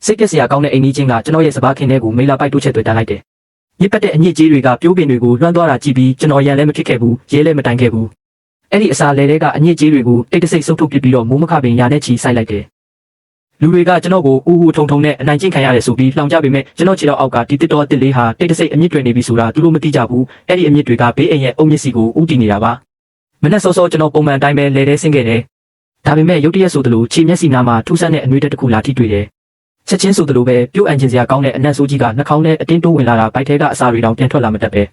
စိတ်ပြက်စရာကောင်းတဲ့အင်းကြီးချင်းကကျွန်တော်ရဲ့စပါးခင်ထဲကိုမိလာပိုက်တိုးချက်တွေတန်းလိုက်တယ်။မြစ်ပတ်တဲ့အညစ်ကြေးတွေကပြိုးပင်တွေကိုလွှမ်းသွားတာကြည့်ပြီးကျွန်တော်ရန်လည်းမဖြစ်ခဲ့ဘူးရဲလည်းမတိုင်ခဲ့ဘူး။အဲ့ဒီအစာလဲတွေကအညစ်ကြေးတွေကိုတိတ်တဆိတ်စုပ်ထုတ်ပစ်ပြီးတော့မိုးမခပင်ရာနဲ့ချီဆိုင်လိုက်တယ်။လူတွေကကျွန်တော်ကိုဦးဦးထုံထုံနဲ့အနိုင်ကျင့်ခံရတယ်ဆိုပြီးလှောင်ကြပေမဲ့ကျွန်တော်ခြေတော်အောက်ကဒီတစ်တော်တစ်လေးဟာတိတ်တဆိတ်အမြင့်တွေနေပြီဆိုတာသူတို့မသိကြဘူး။အဲ့ဒီအမြင့်တွေကဘေးအိမ်ရဲ့အုံမြစ်စီကိုဥတည်နေတာပါ။မနေ့စောစောကျွန်တော်ပုံမှန်တိုင်းပဲလဲတဲ့ဆင်းခဲ့တယ်။ဒါပေမဲ့ရုတ်တရက်ဆိုသလိုခြေမျက်စိနားမှာထူးဆန်းတဲ့အနှွေးတစ်ခုလာထိတွေ့တယ်။ချက်ချင်းဆိုသလိုပဲပြုတ်အန်ချင်စရာကောင်းတဲ့အနက်ဆိုးကြီးကနှာခေါင်းနဲ့အတင်းတိုးဝင်လာတာဗိုက်ထဲကအစာတွေတောင်ပြန်ထွက်လာမတတ်ပဲ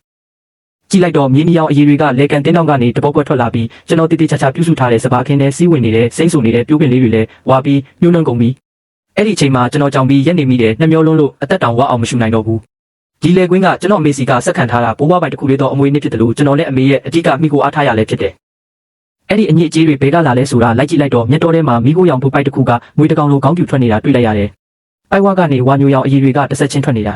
ကြည့်လိုက်တော့မြင်းမြောင်အရီတွေကလေကန်တင်းတောင်ကနေတပေါက်ကွက်ထွက်လာပြီးကျွန်တော်တိတိကျကျပြုစုထားတဲ့စပါးခင်းနဲ့စီးဝင်နေတဲ့စိမ့်ဆူနေတဲ့ပြိုးပင်လေးတွေလည်းဝါပြီးညှိုးနှံကုန်ပြီအဲ့ဒီအချိန်မှာကျွန်တော်ကြောင်ပြီးရက်နေမိတယ်နှမျောလုံးလို့အသက်တောင်ဝအောင်မရှူနိုင်တော့ဘူးဒီလေကွင်းကကျွန်တော်အမေစီကဆက်ခံထားတာဘိုးဘွားပိုင်တစ်ခုလေးတော့အမွေနှစ်ဖြစ်တယ်လို့ကျွန်တော်နဲ့အမေရဲ့အတိကမိကိုအားထားရလဲဖြစ်တယ်အဲ့ဒီအညစ်အကြေးတွေဘဲကလာလဲဆိုတာလိုက်ကြည့်လိုက်တော့မျက်တော်ထဲမှာမိကိုရောင်ဘိုးပိုက်တစ်ခုကငွေတကောင်လိုခေါင်းပြူထွက်နေတာတွေ့လိုက်ရတယ်ပိုက်ဝါကနေဝါညိုရောင်အရီတွေကတစ်ဆက်ချင်းထွက်နေတာ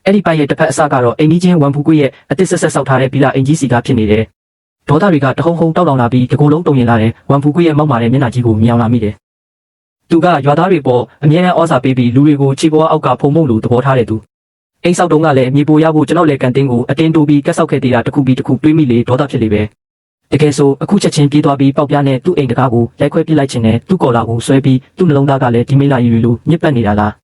အဲ့ဒီပိုက်ရဲ့တစ်ဖက်အစကတော့အိမ်ကြီးချင်းဝမ်ဖူကွေးရဲ့အတစ်ဆက်ဆက်ဆောက်ထားတဲ့ဘီလာအင်ကြီးစီကဖြစ်နေတယ်ဒေါသတွေကတဟုံဟုံတောက်လောင်လာပြီးတကူလုံးတုံရင်လာတယ်ဝမ်ဖူကွေးရဲ့မောက်မာတဲ့မျက်နှာကြီးကိုမြင်အောင်လာမိတယ်သူကရွာသားတွေပေါ်အမြဲတမ်းဩစာပေးပြီးလူတွေကိုခြေပေါ်အောက်ကဖုံမုံလိုသဘောထားတဲ့သူအိမ်ဆောက်တုံးကလည်းမြေပေါ်ရဖို့ကျွန်တော်လည်းကန်တင်းကိုအတင်းတိုးပြီးကက်ဆောက်ခဲ့သေးတာတစ်ခုပြီးတစ်ခုတွေးမိလေဒေါသဖြစ်လေပဲတကယ်ဆိုအခုချက်ချင်းပြေးသွားပြီးပေါက်ပြားနဲ့သူ့အိမ်တကားကိုရိုက်ခွဲပစ်လိုက်ခြင်းနဲ့သူ့ကော်လာကိုဆွဲပြီးသူ့နှလုံးသားကလည်းဒီမိလာရီလိုညစ်ပတ်နေတာလား